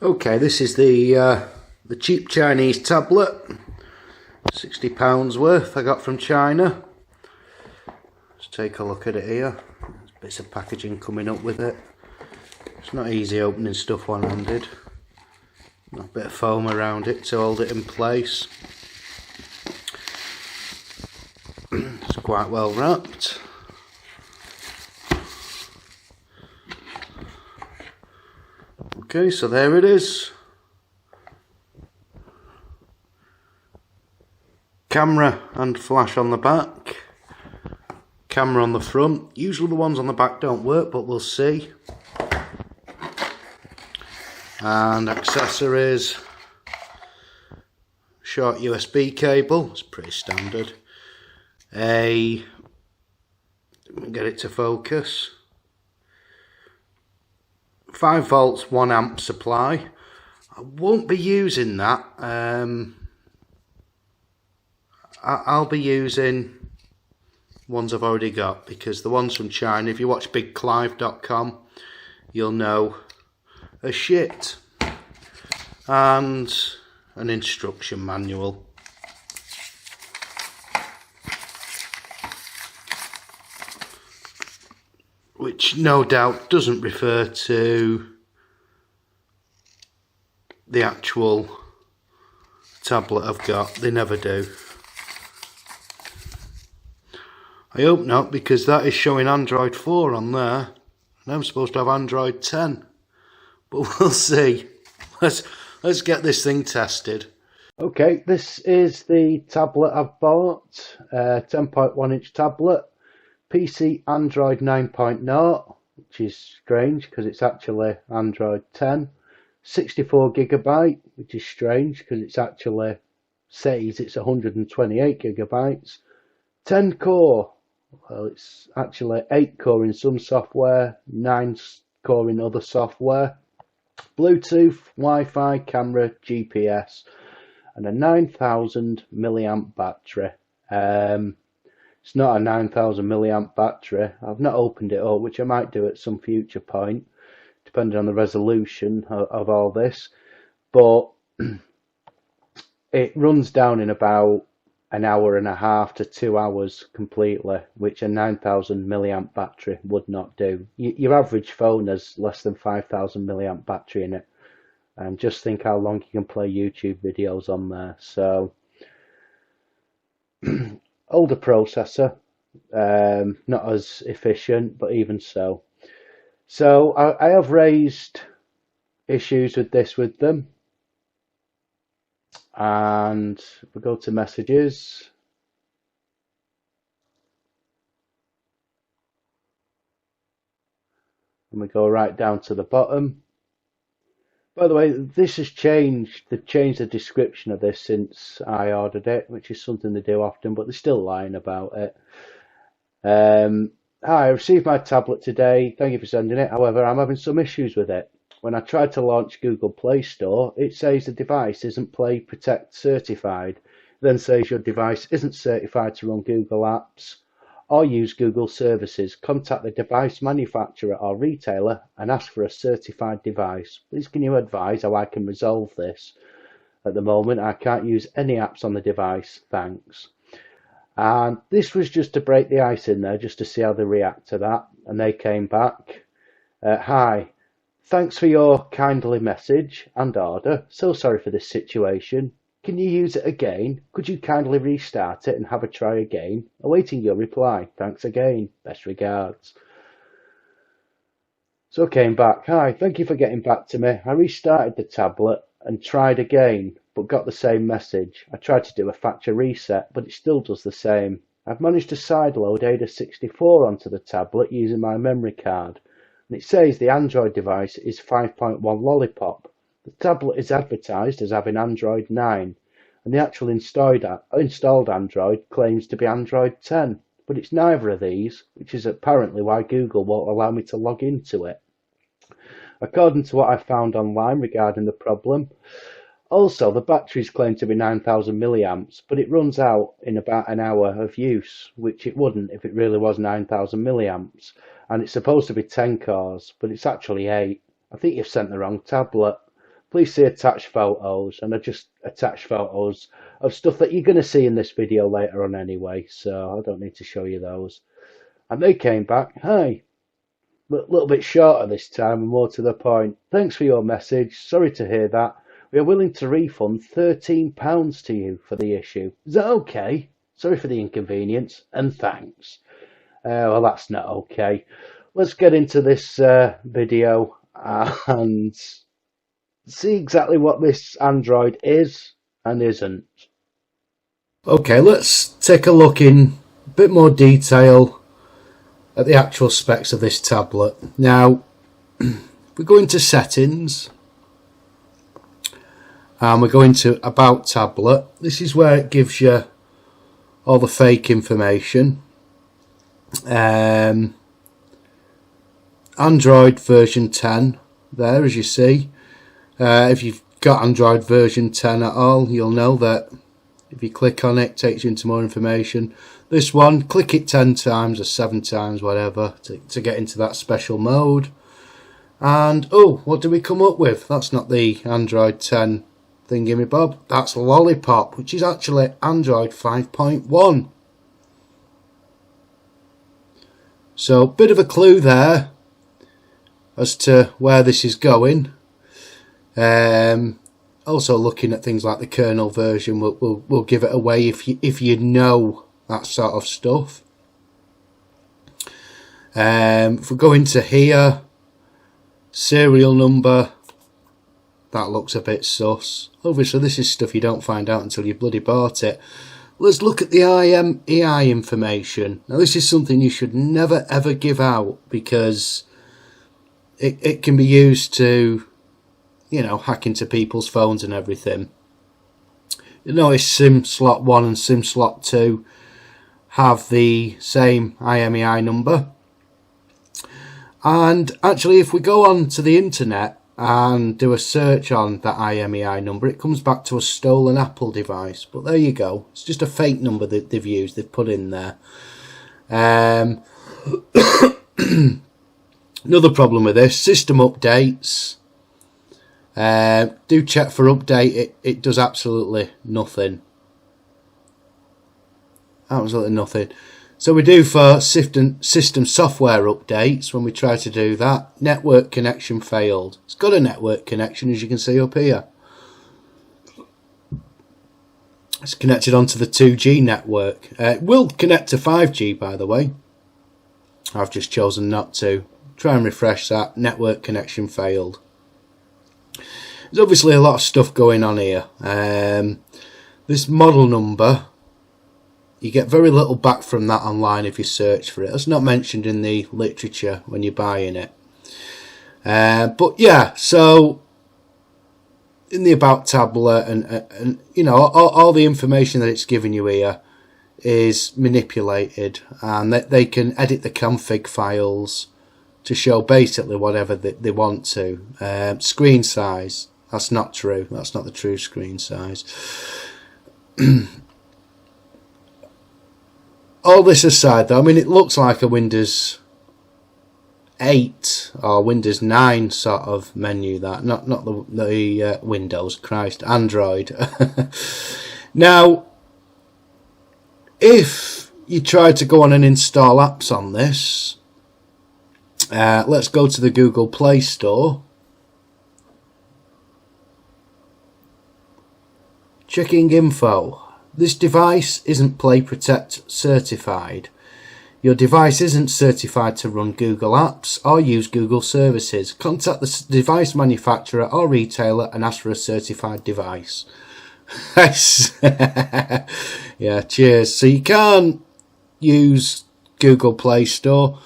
Okay, this is the cheap Chinese tablet, £60 worth I got from China. Let's take a look at it here. There's bits of packaging coming up with it. It's not easy opening stuff one-handed. A bit of foam around it to hold it in place. It's quite well wrapped. Okay, so there it is. Camera and flash on the back. Camera on the front. Usually the ones on the back don't work, but we'll see. And accessories. Short USB cable. It's pretty standard. Let me get it to focus. 5 volts, 1 amp supply. I won't be using that. I'll be using ones I've already got, because the ones from China, if you watch bigclive.com, you'll know, are shit. And an instruction manual. Which no doubt doesn't refer to the actual tablet I've got. They never do. I hope not, because that is showing Android 4 on there, and I'm supposed to have Android 10. But we'll see. Let's get this thing tested. Okay, this is the tablet I've bought. 10.1 inch tablet. PC Android 9.0, which is strange because it's actually Android 10. 64GB, which is strange because it's actually says it's 128GB. 10 core, well, it's actually 8 core in some software, 9 core in other software. Bluetooth, Wi-Fi, camera, GPS, and a 9000 milliamp battery. It's not a 9000 milliamp battery. I've not opened it up, which I might do at some future point, depending on the resolution of all this. But it runs down in about an hour and a half to 2 hours completely, which a 9000 milliamp battery would not do. Your average phone has less than 5000 milliamp battery in it. And just think how long you can play YouTube videos on there. So older processor, not as efficient, but even so. So I have raised issues with this with them. And if we go to messages, and we go right down to the bottom. By the way, this has changed. They've changed the description of this since I ordered it, which is something they do often, but they're still lying about it. Hi, I received my tablet today. Thank you for sending it. However, I'm having some issues with it. When I tried to launch Google Play Store, it says the device isn't Play Protect certified. It then says your device isn't certified to run Google apps or use Google services. Contact the device manufacturer or retailer and ask for a certified device. Please can you advise how I can resolve this? At the moment, I can't use any apps on the device. Thanks. And this was just to break the ice in there, just to see how they react to that. And they came back. Hi. Thanks for your kindly message and order. So sorry for this situation. Can you use it again? Could you kindly restart it and have a try again? Awaiting your reply. Thanks again. Best regards. So I came back. Hi, thank you for getting back to me. I restarted the tablet and tried again, but got the same message. I tried to do a factory reset, but it still does the same. I've managed to sideload Ada64 onto the tablet using my memory card. And it says the Android device is 5.1 Lollipop. The tablet is advertised as having Android 9, and the actual installed Android claims to be Android 10, but it's neither of these, which is apparently why Google won't allow me to log into it. According to what I found online regarding the problem, also the batteries claim to be 9000 milliamps, but it runs out in about an hour of use, which it wouldn't if it really was 9000 milliamps. And it's supposed to be 10 cores, but it's actually 8. I think you've sent the wrong tablet. please see attached photos, and I just attached photos of stuff that you're going to see in this video later on anyway, so I don't need to show you those. And they came back, "Hi, a little bit shorter this time and more to the point. Thanks for your message. Sorry to hear that. We are willing to refund £13 to you for the issue. Is that okay? Sorry for the inconvenience, and thanks." Well, that's not okay. Let's get into this video and see exactly what this Android is and isn't. Okay, let's take a look in a bit more detail at the actual specs of this tablet. Now, we go into settings and we go into about tablet. This is where it gives you all the fake information. Android version 10 there, as you see. If you've got Android version 10 at all, you'll know that if you click on it, it takes you into more information. This one, click it 10 times or 7 times, whatever, to get into that special mode. And, oh, what do we come up with? That's not the Android 10 thingy-me-bob. That's Lollipop, which is actually Android 5.1. So, bit of a clue there as to where this is going. Also, looking at things like the kernel version will give it away if you know that sort of stuff. If we go into here, serial number, that looks a bit sus. Obviously, this is stuff you don't find out until you bloody bought it. Let's look at the Imei information. Now, this is something you should never ever give out because it can be used to, you know, hack into people's phones and everything. You notice SIM slot 1 and SIM slot 2 have the same IMEI number. And actually, if we go on to the internet and do a search on that IMEI number, it comes back to a stolen Apple device. But there you go. It's just a fake number that they've used, they've put in there. Another problem with this, system updates. Do check for update. It does absolutely nothing. Absolutely nothing. So we do for system software updates. When we try to do that, network connection failed. It's got a network connection, as you can see up here. It's connected onto the 2G network. It will connect to 5G, by the way. I've just chosen not to. Try and refresh that. Network connection failed. There's obviously a lot of stuff going on here. This model number, you get very little back from that online if you search for it. It's not mentioned in the literature when you're buying it. But yeah, so in the about tablet and you know, all the information that it's giving you here is manipulated, and they can edit the config files to show basically whatever they want to. Screen size, that's not true. That's not the true screen size. All this aside, though, I mean, it looks like a Windows 8 or Windows 9 sort of menu. That not the Windows, Christ, Android. Now, if you try to go on and install apps on this, let's go to the Google Play Store. Checking info. This device isn't Play Protect certified. Your device isn't certified to run Google apps or use Google services. Contact the device manufacturer or retailer and ask for a certified device. Yeah, cheers. So you can't use Google Play Store.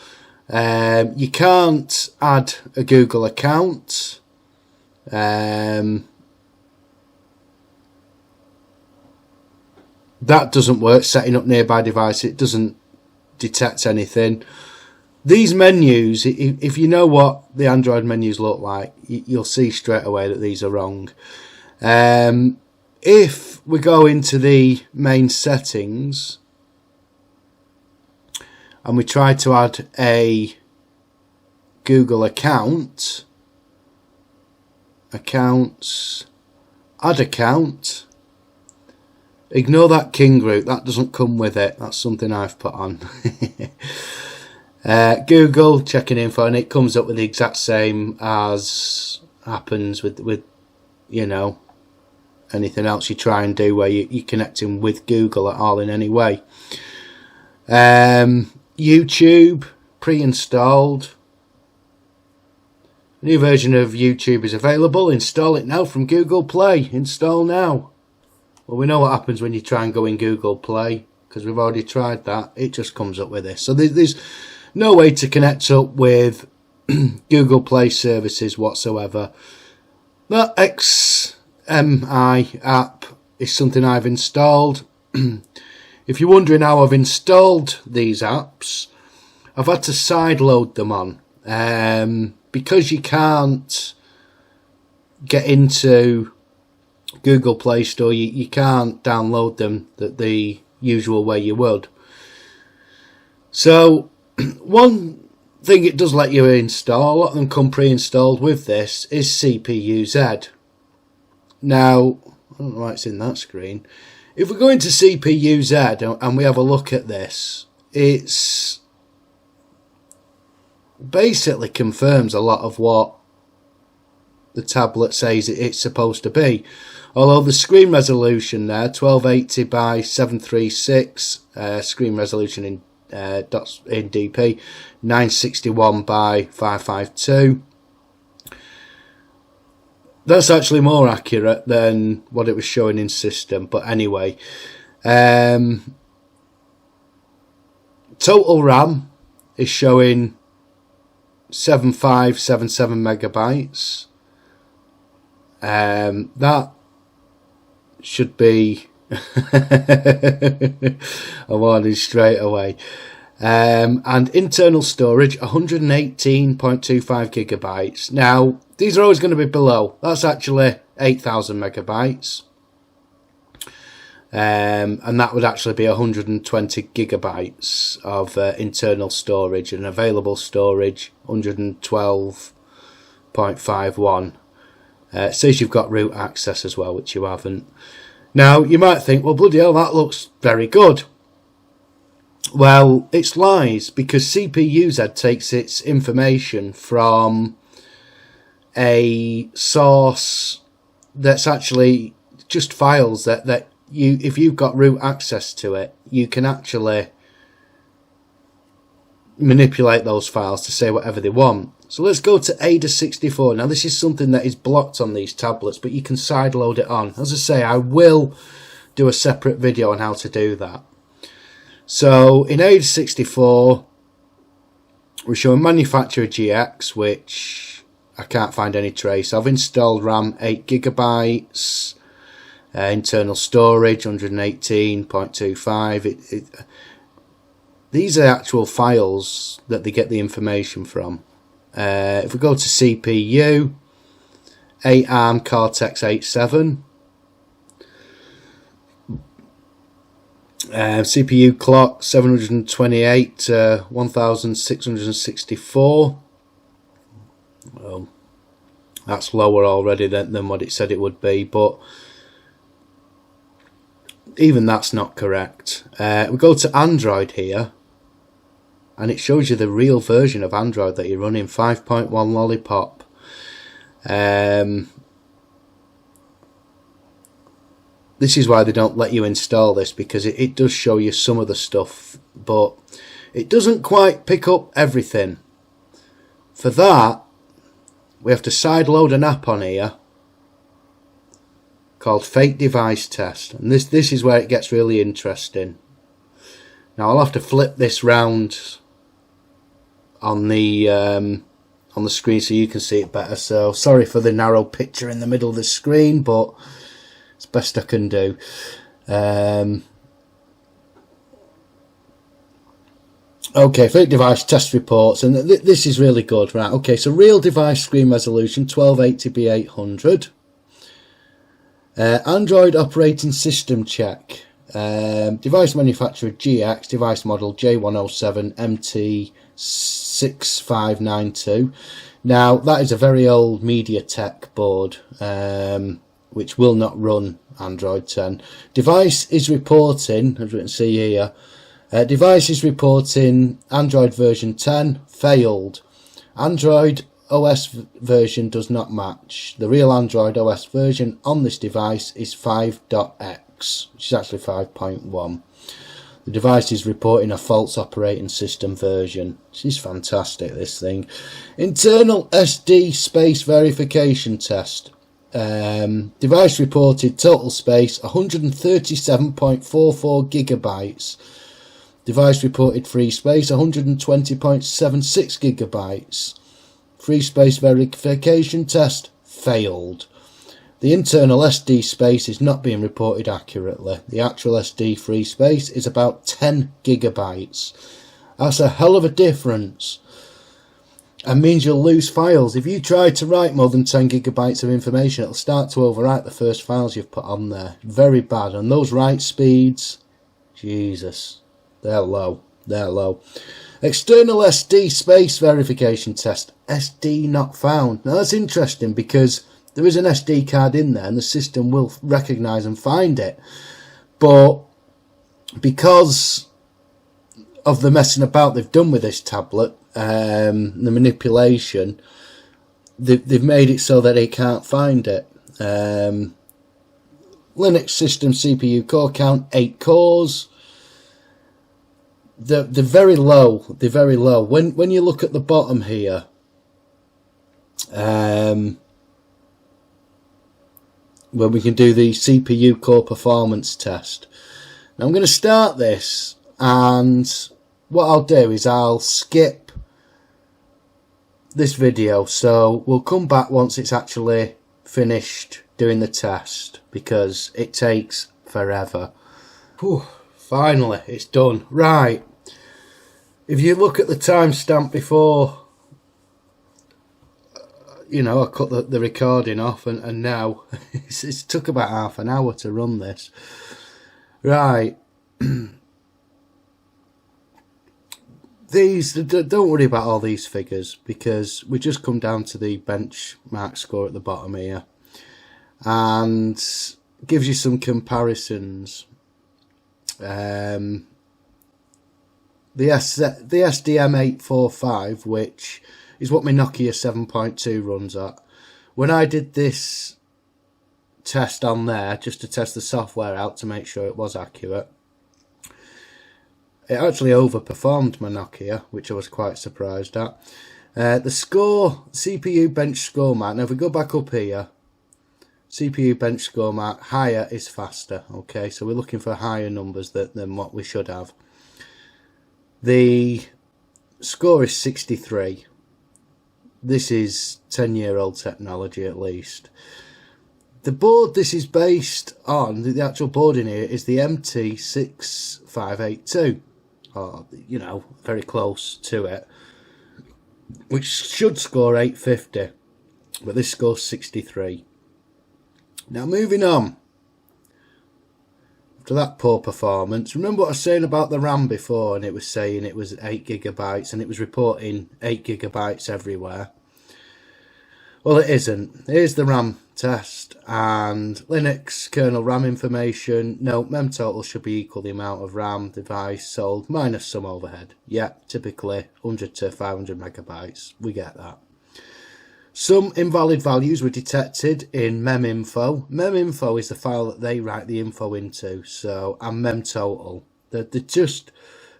You can't add a Google account. That doesn't work. Setting up nearby device, it doesn't detect anything. These menus, if you know what the Android menus look like, you'll see straight away that these are wrong. If we go into the main settings and we try to add a Google account, accounts, add account. Ignore that King group, that doesn't come with it, that's something I've put on. Google, checking info, and it comes up with the exact same as happens with you know, anything else you try and do where you're connecting with Google at all in any way. YouTube, pre-installed. A new version of YouTube is available. Install it now from Google Play. Install now. Well, we know what happens when you try and go in Google Play, because we've already tried that. It just comes up with this. So there's no way to connect up with Google Play services whatsoever. That Imei app is something I've installed. If you're wondering how I've installed these apps, I've had to sideload them on. Because you can't get into Google Play Store, you can't download them the usual way you would. So one thing it does let you install, a lot of them come pre-installed with this, is CPU-Z. Now, I don't know why it's in that screen. If we go into CPU-Z and we have a look at this, it's basically confirms a lot of what the tablet says it's supposed to be. Although the screen resolution there, 1280 by 736, screen resolution in DP, 961 by 552. That's actually more accurate than what it was showing in system. But anyway, total RAM is showing 7577 megabytes. That should be a warning straight away. And internal storage 118.25 gigabytes. Now these are always going to be below. That's actually 8,000 megabytes. And that would actually be 120 gigabytes of internal storage, and available storage 112.51. It says you've got root access as well, which you haven't. Now you might think, well, bloody hell, that looks very good. Well, it's lies, because CPU-Z takes its information from a source that's actually just files that you, if you've got root access to it, you can actually manipulate those files to say whatever they want. So let's go to AIDA64. Now this is something that is blocked on these tablets, but you can sideload it on. As I say, I will do a separate video on how to do that. So in AIDA64, we're showing manufacturer GX, which I can't find any trace of. Installed RAM 8 gigabytes. Internal storage 118.25. These are actual files that they get the information from. If we go to CPU, 8 ARM Cortex 87, CPU clock 728 to 1664. Well, that's lower already than what it said it would be, but even that's not correct. We go to Android here, and it shows you the real version of Android that you're running, 5.1 Lollipop. This is why they don't let you install this, because it does show you some of the stuff, but it doesn't quite pick up everything. For that, we have to sideload an app on here called Fake Device Test, and this is where it gets really interesting. Now I'll have to flip this round on the screen so you can see it better, so sorry for the narrow picture in the middle of the screen, but it's best I can do. Okay, Fake Device Test Reports, and this is really good, right? Okay, so real device screen resolution 1280 by 800. Android operating system check. Device manufacturer GX, device model J107 MT6592. Now that is a very old Mediatek board, which will not run Android 10. Device is reporting, as we can see here, device is reporting Android version 10 failed. Android OS version does not match. The real Android OS version on this device is 5.x, which is actually 5.1. The device is reporting a false operating system version. This is fantastic, this thing. Internal SD space verification test. Device reported total space 137.44 gigabytes. Device reported free space 120.76 gigabytes. Free space verification test failed. The internal SD space is not being reported accurately. The actual SD free space is about 10 gigabytes. That's a hell of a difference. And means you'll lose files. If you try to write more than 10 gigabytes of information, it'll start to overwrite the first files you've put on there. Very bad. And those write speeds, Jesus, they're low. They're low. External SD space verification test. SD not found. Now that's interesting because there is an SD card in there and the system will recognise and find it. But because of the messing about they've done with this tablet, the manipulation, they've made it so that it can't find it. Linux system CPU core count 8 cores. They're very low. They're very low. When you look at the bottom here, where we can do the CPU core performance test. Now I'm going to start this, and what I'll do is I'll skip this video, so we'll come back once it's actually finished doing the test, because it takes forever. Whew, finally it's done. Right, if you look at the timestamp before, you know, I cut the recording off, and now it's took about half an hour to run this. Right. These, don't worry about all these figures, because we just come down to the benchmark score at the bottom here, and gives you some comparisons. The SDM845, which is what my Nokia 7.2 runs at. When I did this test on there, just to test the software out to make sure it was accurate, it actually overperformed my Nokia, which I was quite surprised at. The score, CPU bench score mark, now if we go back up here, CPU bench score mark, higher is faster, okay, so we're looking for higher numbers than what we should have. The score is 63. This is 10-year-old technology at least. The board this is based on, the actual board in here, is the MT6592. Or, you know, very close to it. Which should score 850. But this scores 63. Now moving on. After that poor performance, remember what I was saying about the RAM before, and it was saying it was 8 gigabytes and it was reporting 8 gigabytes everywhere. Well, it isn't. Here's the RAM test, and Linux kernel RAM information. No, mem total should be equal the amount of RAM device sold minus some overhead. Yeah, typically 100 to 500 megabytes. We get that. Some invalid values were detected in meminfo. Meminfo is the file that they write the info into. So, and memtotal. They're just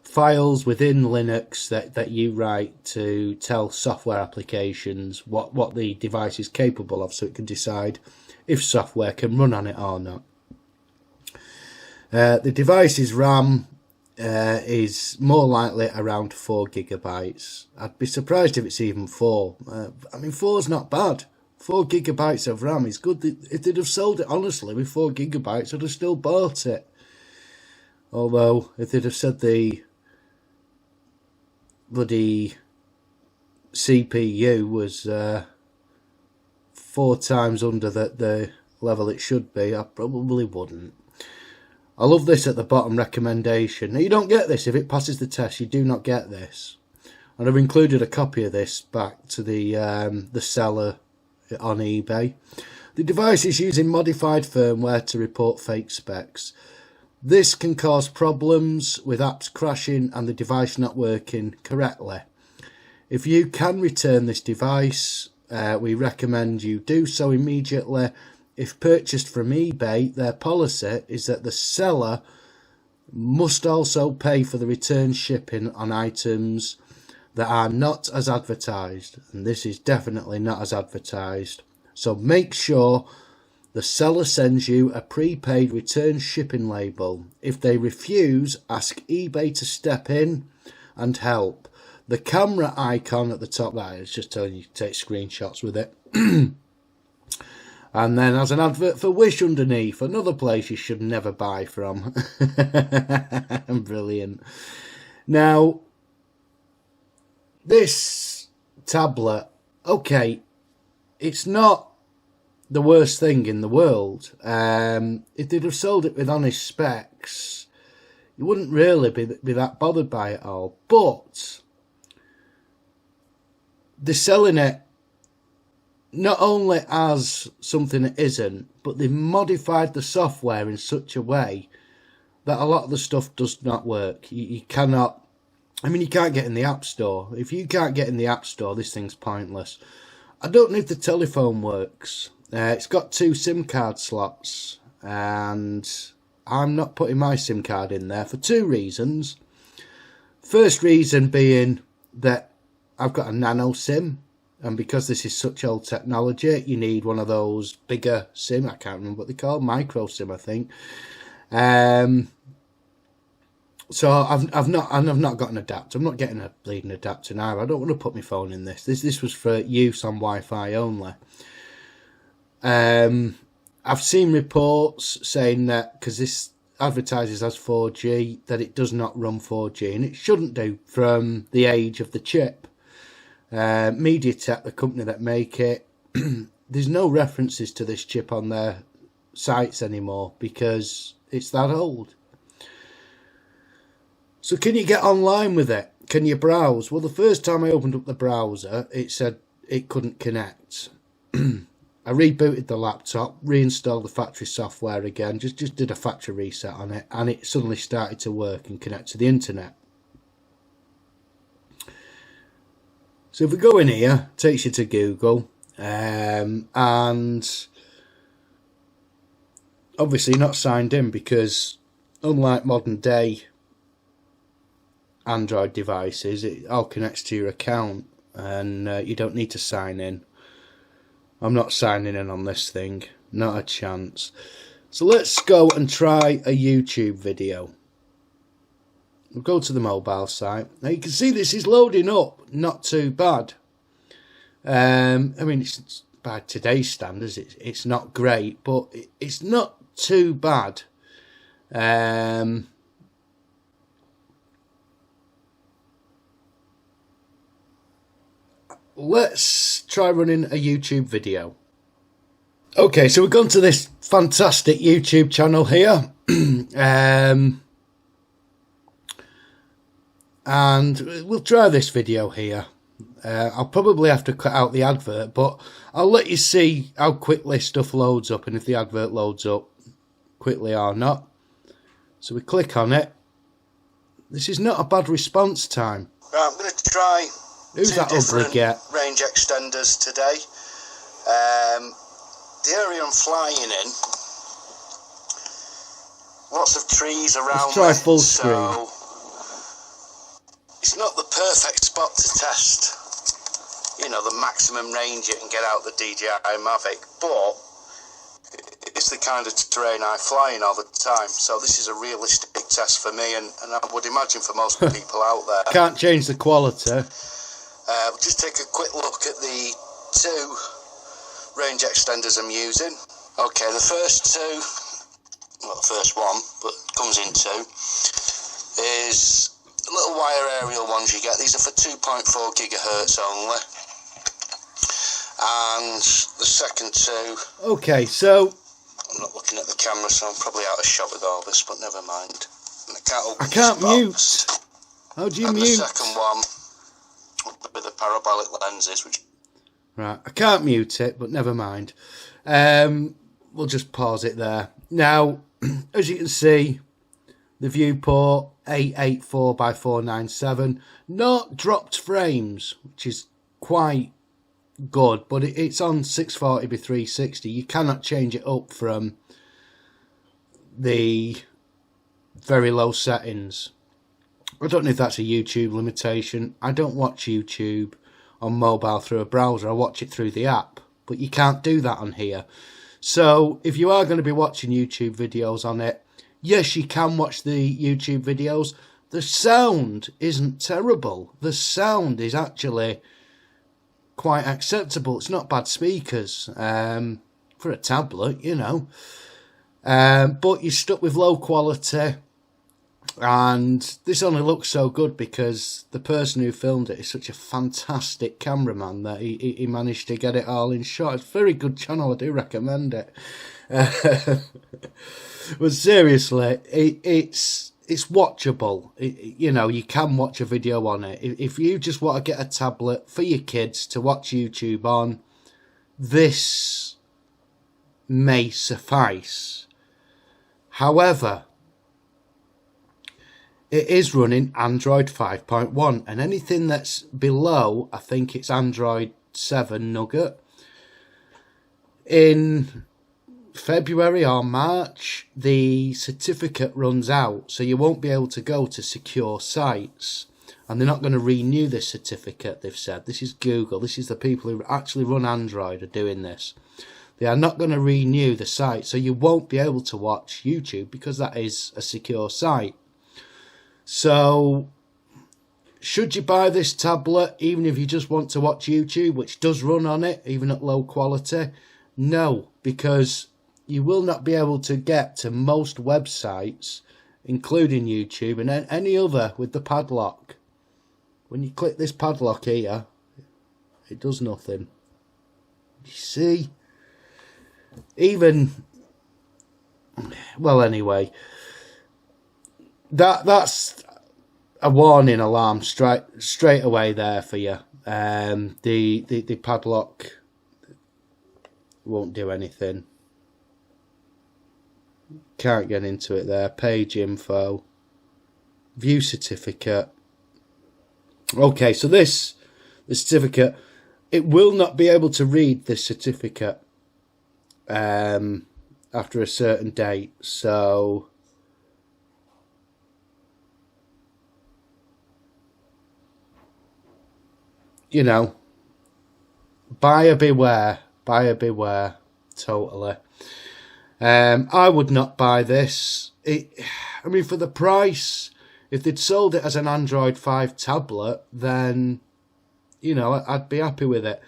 files within Linux that you write to tell software applications what the device is capable of, so it can decide if software can run on it or not. The device's RAM is more likely around 4 gigabytes. I'd be surprised if it's even 4. I mean, 4's not bad. 4 gigabytes of RAM is good. If they'd have sold it honestly with 4 gigabytes, I'd have still bought it. Although, if they'd have said the bloody CPU was 4 times under the level it should be, I probably wouldn't. I love this at the bottom, recommendation. Now, you don't get this if it passes the test. You do not get this. and I've included a copy of this back to the seller on eBay. The device is using modified firmware to report fake specs. This can cause problems with apps crashing and the device not working correctly. If you can return this device, we recommend you do so immediately. If purchased from eBay, their policy is that the seller must also pay for the return shipping on items that are not as advertised, and this is definitely not as advertised. So make sure the seller sends you a prepaid return shipping label. If they refuse, ask eBay to step in and help. The camera icon at the top there is just telling you to take screenshots with it. And then has an advert for Wish underneath, another place you should never buy from. Brilliant. Now, this tablet, okay, it's not the worst thing in the world. If they'd have sold it with honest specs, you wouldn't really be that bothered by it all. But they're selling it not only as something it isn't, but they've modified the software in such a way that a lot of the stuff does not work. You cannot, I mean, you can't get in the App Store. If you can't get in the App Store, this thing's pointless. I don't know if the telephone works. It's got 2 SIM card slots, and I'm not putting my SIM card in there for 2 reasons. First reason being that I've got a nano SIM, and because this is such old technology, you need one of those bigger SIM. I can't remember what they call, micro SIM, I think. So I've not got an adapter. I'm not getting a bleeding adapter now. I don't want to put my phone in this. This was for use on Wi-Fi only. I've seen reports saying that because this advertises as 4G, that it does not run 4G, and it shouldn't do from the age of the chip. Mediatek, the company that make it, there's no references to this chip on their sites anymore because it's that old. So can you get online with it? Can you browse? Well, the first time I opened up the browser, it said it couldn't connect. I rebooted the laptop, reinstalled the factory software again, just did a factory reset on it, and it suddenly started to work and connect to the internet. So if we go in here, it takes you to Google, and obviously not signed in because unlike modern day Android devices, it all connects to your account and you don't need to sign in. I'm not signing in on this thing, not a chance. So let's go and try a YouTube video. We'll go to the mobile site. Now you can see this is loading up, not too bad. I mean, it's by today's standards, it's not great, but it's not too bad. Let's try running a YouTube video. Okay, so we've gone to this fantastic YouTube channel here. And we'll try this video here. I'll probably have to cut out the advert, but I'll let you see how quickly stuff loads up and if the advert loads up quickly or not. So we click on it. This is not a bad response time. Right, I'm going to try Who's that ugly get? Range extenders today. The area I'm flying in, lots of trees around. Let's try full screen. So it's not the perfect spot to test, you know, the maximum range you can get out of the DJI Mavic, but it's the kind of terrain I fly in all the time, so this is a realistic test for me, and I would imagine for most people out there. Can't change the quality. We'll just take a quick look at the 2 range extenders I'm using. Okay, the first 2, well, the first one, but comes in 2, is little wire aerial ones you get. These are for 2.4 gigahertz only. And the second 2... Okay, so... I'm not looking at the camera, so I'm probably out of shot with all this, but never mind. And I can't mute. How do you mute? The second one with the parabolic lenses, which... Right, I can't mute it, but never mind. We'll just pause it there. Now, as you can see, the viewport 884 by 497, not dropped frames, which is quite good, but it's on 640 by 360. You cannot change it up from the very low settings. I don't know if that's a YouTube limitation. I don't watch YouTube on mobile through a browser. I watch it through the app, but you can't do that on here. So if you are going to be watching YouTube videos on it, yes, you can watch the YouTube videos. The sound isn't terrible. The sound is actually quite acceptable. It's not bad speakers for a tablet, you know. But you're stuck with low quality. And this only looks so good because the person who filmed it is such a fantastic cameraman that he managed to get it all in shot. It's a very good channel. I do recommend it. But seriously, it's watchable. You know, you can watch a video on it. If you just want to get a tablet for your kids to watch YouTube on, this may suffice. However, it is running Android 5.1, and anything that's below, I think it's Android 7 Nugget. In February or March, the certificate runs out, so you won't be able to go to secure sites. And they're not going to renew this certificate, they've said. This is Google. This is the people who actually run Android are doing this. They are not going to renew the site, so you won't be able to watch YouTube because that is a secure site. So, should you buy this tablet, even if you just want to watch YouTube, which does run on it, even at low quality? No, because you will not be able to get to most websites, including YouTube and any other, with the padlock. When you click this padlock here, it does nothing. You see? Even, well, anyway, that's a warning alarm straight away there for you. The padlock won't do anything. Can't get into it there. Page info, view certificate. Okay, so the certificate, it will not be able to read this certificate after a certain date. So you know, buyer beware, totally. I would not buy this. I mean, for the price, if they'd sold it as an Android 5 tablet, then, you know, I'd be happy with it.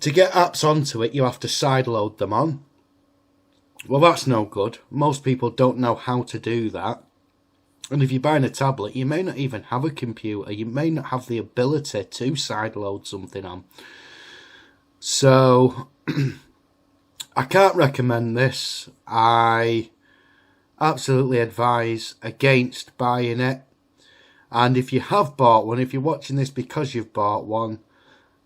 To get apps onto it, you have to sideload them on. Well, that's no good. Most people don't know how to do that. And if you're buying a tablet, you may not even have a computer. You may not have the ability to sideload something on. So, I can't recommend this. I absolutely advise against buying it. And if you have bought one, if you're watching this because you've bought one,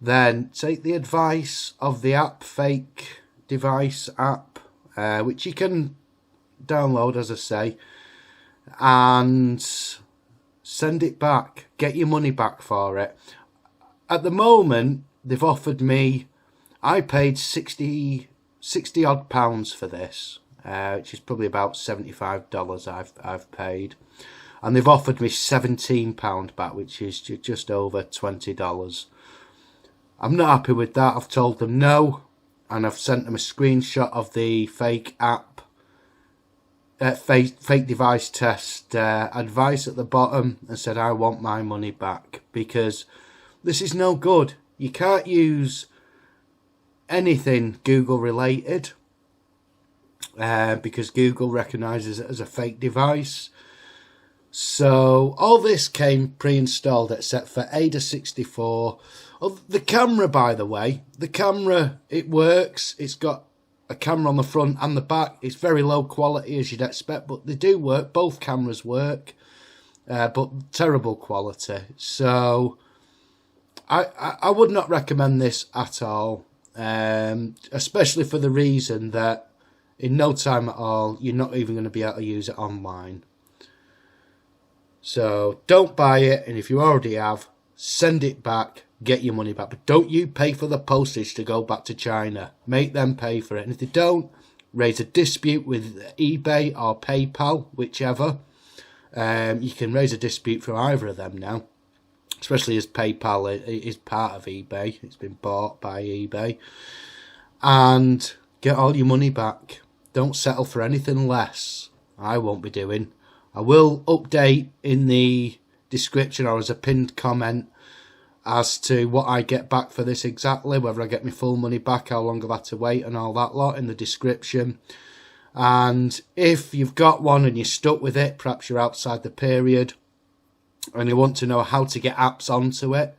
then take the advice of the app, Fake Device app, which you can download, as I say, and send it back. Get your money back for it. At the moment, they've offered me, I paid 60 odd pounds for this, which is probably about $75 I've paid, and they've offered me £17 back, which is just over $20. I'm not happy with that. I've told them no, and I've sent them a screenshot of the fake app, fake device test advice at the bottom, and said I want my money back because this is no good. You can't use anything Google related because Google recognises it as a fake device. So all this came pre-installed except for Ada 64. Oh, the camera, by the way, it works. It's got a camera on the front and the back. It's very low quality as you'd expect, but they do work. Both cameras work. but terrible quality. So I would not recommend this at all, especially for the reason that in no time at all you're not even going to be able to use it online. So don't buy it, and if you already have, send it back, get your money back. But don't you pay for the postage to go back to China. Make them pay for it. And if they don't, raise a dispute with eBay or PayPal, whichever. You can raise a dispute from either of them now, especially as PayPal is part of eBay. It's been bought by eBay. And get all your money back. Don't settle for anything less. I won't be doing. I will update in the description or as a pinned comment as to what I get back for this exactly, whether I get my full money back, how long I've had to wait and all that lot in the description. And if you've got one and you're stuck with it, perhaps you're outside the period and you want to know how to get apps onto it,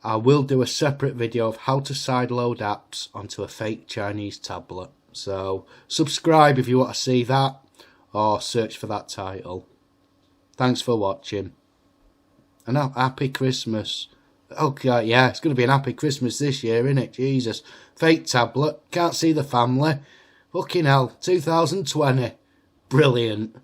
I will do a separate video of how to sideload apps onto a fake Chinese tablet. So subscribe if you want to see that, or search for that title. Thanks for watching. And now, happy Christmas. Okay, yeah, it's going to be an happy Christmas this year, isn't it? Jesus. Fake tablet. Can't see the family. Fucking hell. 2020. Brilliant.